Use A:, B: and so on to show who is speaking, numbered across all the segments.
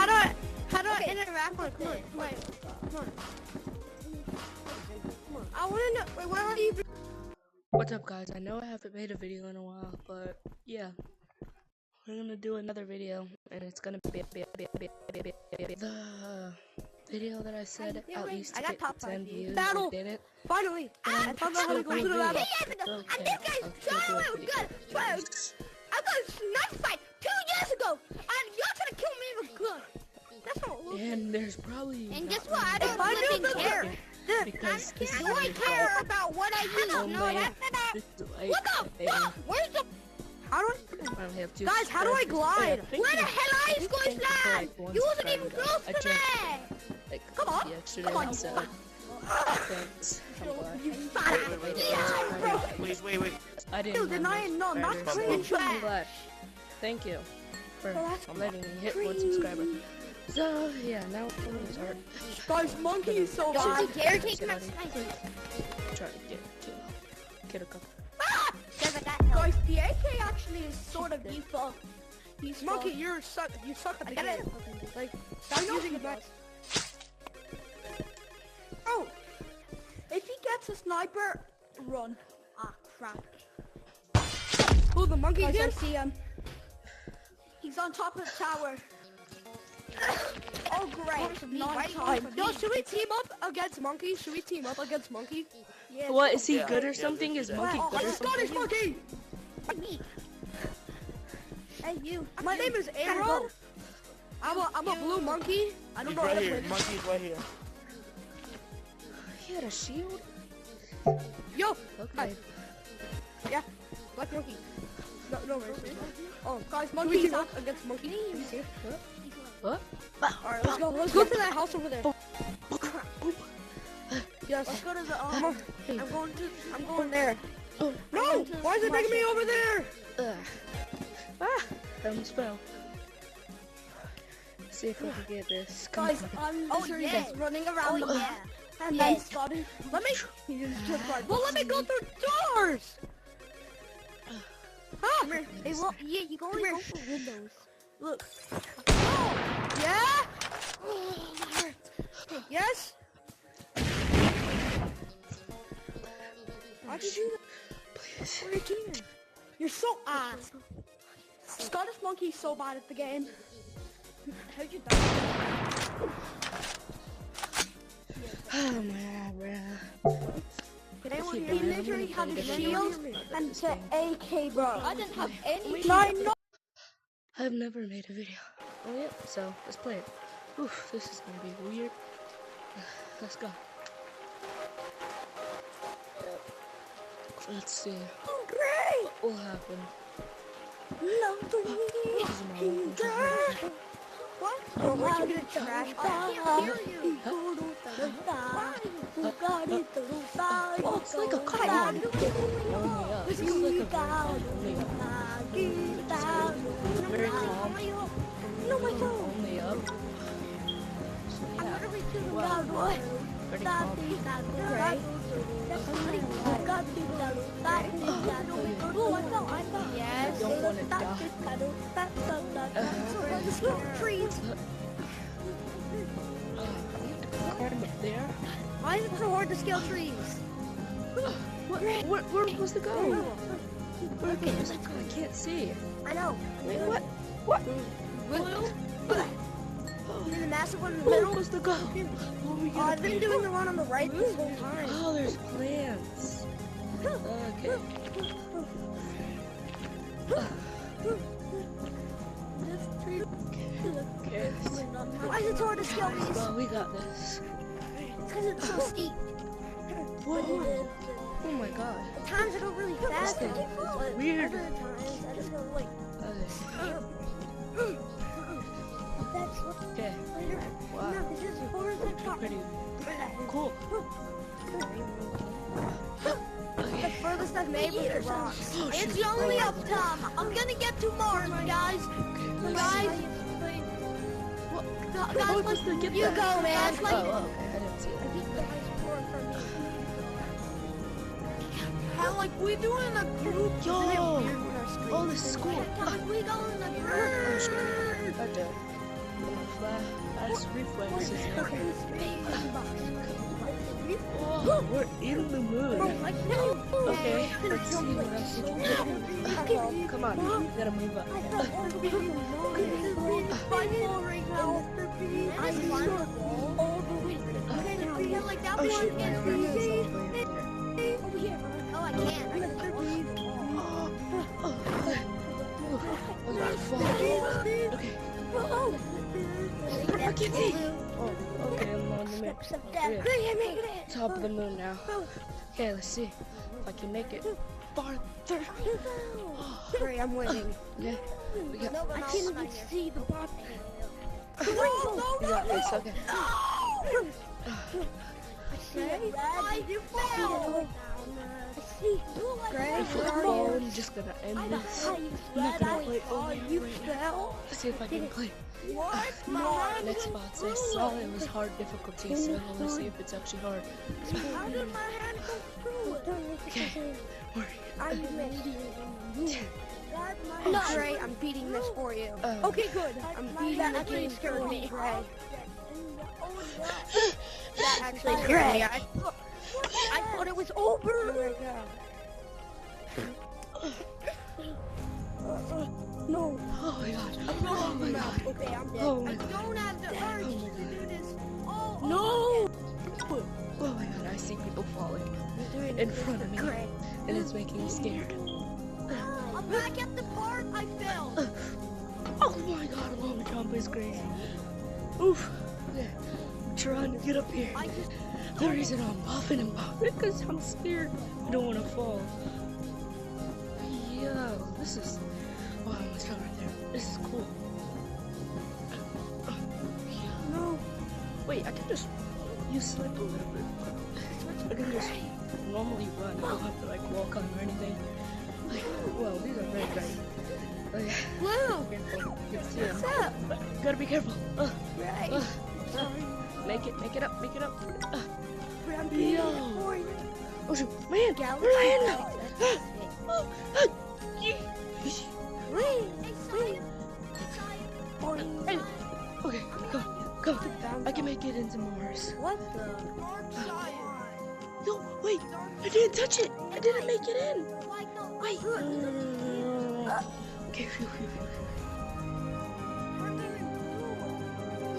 A: how do I interact with it? Wait, come on. I wanna know, wait, where are you?
B: What's up, guys? I know I haven't made a video in a while, but yeah, we're gonna do another video, and it's gonna be the video that I said at least to get 10 views.
A: Battle!
B: I did it.
A: Finally! I found out how to go to the battle.
C: 2 years ago, and this guy's so good. I got a sniper fight 2 years ago, and you're trying to kill me with good. That's not what.
B: And there's probably.
C: And guess what? I don't even care.
B: Because this is
C: Do I care about what I use? No, that's not. What the fuck? Where's the?
A: How do
B: I only have 2
A: guys, how do I glide?
C: Where the hell are you going to slide? You wasn't even close to me.
A: Come on, come on,
B: so thanks.
D: Wait.
B: I didn't.
A: Dude, not cringe.
B: I'm glad. Thank you for letting me hit 1 subscriber. So yeah, now we're gonna start.
A: Guys, monkey is so
C: Don't
A: hot.
C: you dare take my sniper.
B: Try to get a couple.
A: Guys, the AK actually is sort of useful. Monkey, you suck at the game. Like, stop using it next. Oh! If he gets a sniper, run. Ah, crap. Oh, the monkey here? I see him. He's on top of the tower. Oh, great. Yo, should we team up against monkey? Should we team up against monkey?
B: Yeah. What, is he good or something? Is monkey good or something?
A: Scottish monkey!
C: Hey, you.
A: My name is Aaron. I'm a blue monkey. I don't know how to play this.
D: Monkey's right here.
B: He had a shield?
A: Yo!
B: Okay.
A: Yeah, black monkey. No worries. Oh, guys, monkey team up against monkey.
B: What?
A: Alright, let's go to that house over there. Yes. Let's go to the I'm going there. No! Why is it taking me over there?
B: I almost fell. See if we can get this.
A: Guys, I'm literally just running around the map. And then spotted. Let me go through doors!
C: Come here. Hey, well, yeah, you can only go through windows.
A: Look. Oh! Yeah? Yes? Why'd you do that?
B: Please.
A: What are you doing? You're so ass. Scottish monkey's so bad at the game. How'd you die?
B: Oh my bro.
A: He literally had a shield and the AK, bro.
C: I didn't have any.
B: I've never made a video. Oh yeah, so let's play it. Oof, this is gonna be weird. Let's go. Let's see.
A: Oh, great!
B: What will happen?
A: What? Oh, where'd you get a trash bag?
C: I can't hear you.
B: Oh, it's like a car. This is like a very calm.
A: No, my phone.
B: Only up.
C: I'm literally to the
B: Wow.
C: boy.
B: Pretty calm.
C: Yes.
B: Don't want to die.
A: Trees.
B: Climb up there.
A: Why is it so hard to scale trees?
B: Where was the goal? Where was it? I can't see.
A: I know.
B: Wait, what?
A: Blue? You're the massive one in the
B: Where
A: middle?
B: was the goal?
A: Oh, I've been doing the one on the right this whole time.
B: Oh, there's plants. Okay. Okay.
A: Why is it so hard to scale these?
B: Well, we got this.
A: It's because it's so steep.
B: Whoa. Oh my god.
A: At times I go really fast.
B: This thing
A: But
B: is weird.
A: other times I just go like... That's what...
B: Okay.
A: Wow. No, this is horizontal.
B: Pretty cool.
A: The furthest I've made was the rocks.
B: Oh,
C: It's only up time. I'm gonna get to Mars, guys. Guys,
B: What's the get
C: you
B: that?
C: go, man.
B: Oh, okay. I didn't see
A: I
B: it.
A: beat the high score from me.
C: how like we doing a group?
B: Yo!
A: Isn't it weird when our screens
B: Oh, this is cool.
C: We go in the
B: Oh,
C: group.
B: shit. I did. Fast reflexes. Oh, we're in the mood. Okay, let's see what else we can do. Come on, we gotta move up. Oh shit, my friend is all the way up there. I can't see. Oh, okay, I'm on the moon. Top of the moon now. Okay, let's see if I can make it farther.
C: Great, I'm winning.
B: Okay, we got.
C: I can't even see the bottom.
B: We got this. Okay.
C: You fell.
B: If we're falling, I'm just gonna end this. I'm not gonna play only right now. Let's see if I can play. Nextbots, I saw it was hard difficulty, so let's see if it's actually hard.
C: How did my hand go through it?
B: Okay, worry.
C: No, Gray, I'm beating this for you. Okay, good. I'm beating the game for me, Gray. That actually Gray. I thought it was over. No.
B: Oh my god.
C: Oh my god. Okay, I'm dead.
B: Oh my
C: I
B: god.
C: don't have the urge to do this. Oh,
B: No! Oh my god, I see people falling in front of me, and it's making me scared.
C: I'm back at the part I fell.
B: Oh my god, a long jump is crazy. Oof. Okay, I'm trying to get up here. The reason I'm popping and popping because I'm scared. I don't want to fall. Yo, this is... Oh, I almost fell right there. This is cool. No. Wait, I can just... You slip a little bit. I can just normally run. I don't have to like walk on or anything. Like, well, these are very great. Like,
C: Wow.
B: careful. You can see them.
C: What's up?
B: Gotta be careful.
C: Right.
B: Make it up, make it up.
C: I'm
B: Yo. Oh shoot, man,
C: Galaxy.
B: Ryan! Hey. Okay, go. I can make it into Mars.
C: What the?
B: No, wait, I didn't touch it. I didn't make it in. Wait. Okay, phew.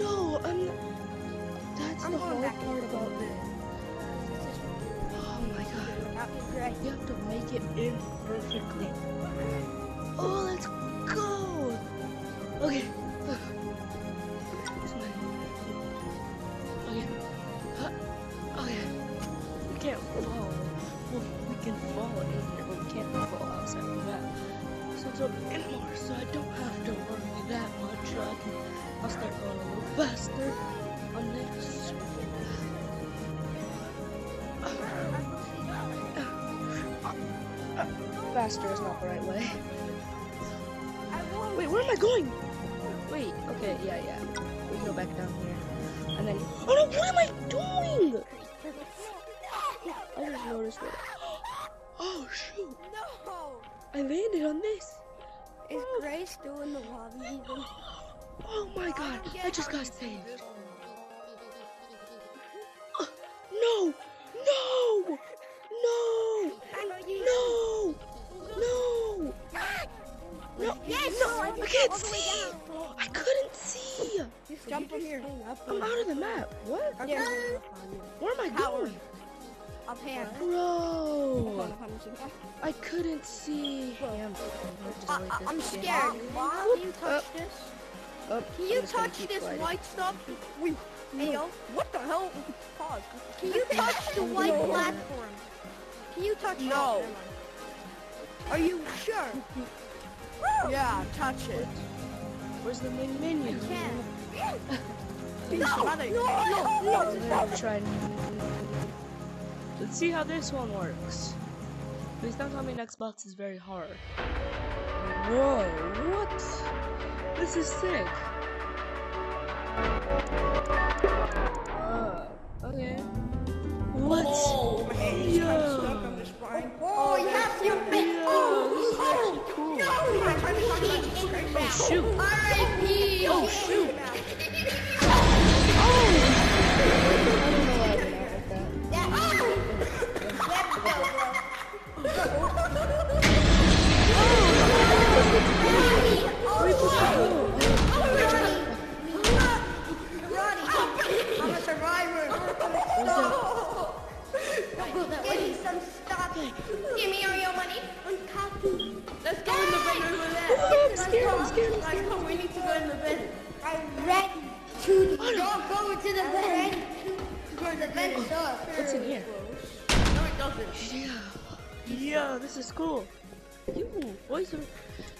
B: No, I'm not. That's the hard part about it. Oh my god. You have to make it in perfectly. Oh, let's go. Okay. Okay. We can't fall. Well, we can fall in here, but we can't fall outside of that. So it's up in Mars, so I don't have to worry that much. I'll start going a little faster on this. Faster is not the right way. Wait, where am I going? Wait, okay, yeah. We go back down here. And then, oh no, what am I doing? I just noticed it. Oh shoot.
C: No.
B: I landed on this.
C: Is Gray still in the lobby even?
B: Oh my god, I just got saved. No!
C: Yes!
B: No! I can't see! I couldn't see!
C: Just jump from here.
B: I'm out of the map. What? Where am I going?
C: Up here.
B: Bro! I couldn't see.
C: I'm scared. Can you touch this? Can you touch this white stuff? Hey, yo. What the hell? Pause. Can you touch the white platform? Can you touch it? No. Are you sure? Yeah, touch it.
B: Where's the main menu?
C: No.
B: Try. Let's see how this one works. Please don't tell me Nextbots is very hard. Whoa, what? This is sick. Okay. What?
C: Oh, you have to fit.
B: Oh, shoot.
C: R.I.P.
B: Oh, shoot.
C: Don't go into the vent. The vent sucks.
B: What's in here?
C: No, it doesn't.
B: Yeah, this is cool.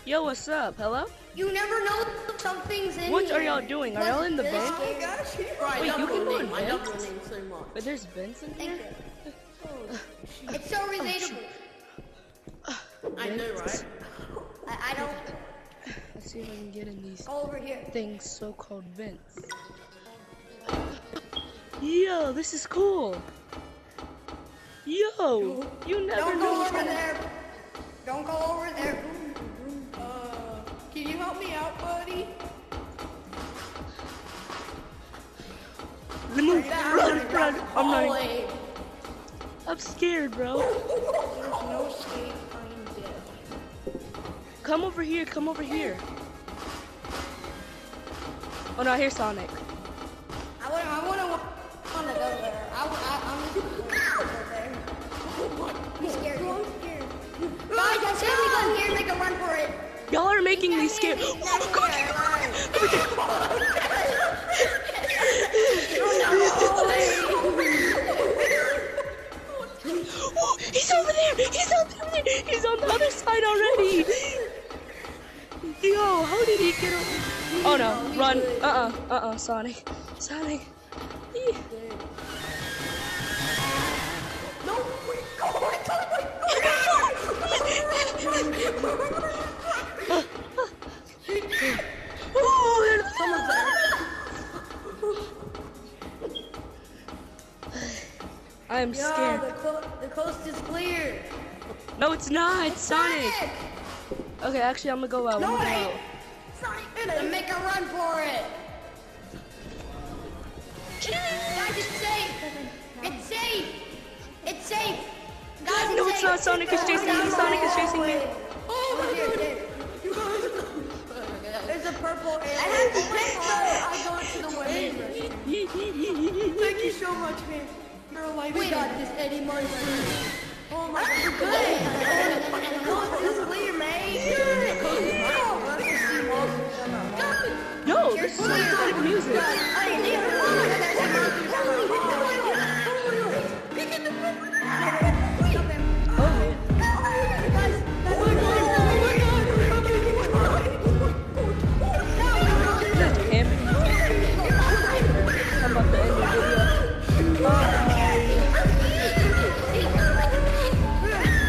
B: Yo, what's up? Hello?
C: You never know something's in
B: What
C: here.
B: are y'all doing? Are y'all in the
C: This
B: vent?
C: game.
B: Wait, you can go in
C: I love
B: vents?
C: your name so much.
B: But there's vents in
C: Thank
B: here?
C: you. It's so relatable. I know, right? I don't.
B: Let's see if I can get in these
C: Go over here.
B: things so-called vents. Yo, this is cool. Yo, you never
C: Don't
B: know.
C: go over there. Don't go over there. Can you help me out, buddy?
B: Run. I'm running.
C: Wait.
B: I'm scared, bro.
C: There's no escape. I'm dead.
B: Come over here. Oh no, here's Sonic.
C: I wanna go there. I'm just gonna go there. I'm scared. Guys, I said we go here and make a run for it.
B: Y'all are making me scared. Oh my Oh, he's over there! He's on the other side already! Yo, how did he get over? Oh no, run. Sonic. Eeh. Someone's there. I am scared.
C: The coast is clear.
B: No, it's not. It's Sonic. Okay, actually, I'm gonna go out.
C: No, it ain't. Sonic, make a run for it. Guys, it's safe. It's safe. It's safe. Guys,
B: No, it's not. Sonic is chasing me. Sonic is chasing me.
C: Oh my god. You guys. There's a purple alien. I have to wait I go into the wave. Thank you so much, man. You're a life. We got this, Eddie Murray. Oh my god. You're good. The coast is clear, man.
B: Yo, this is so good music.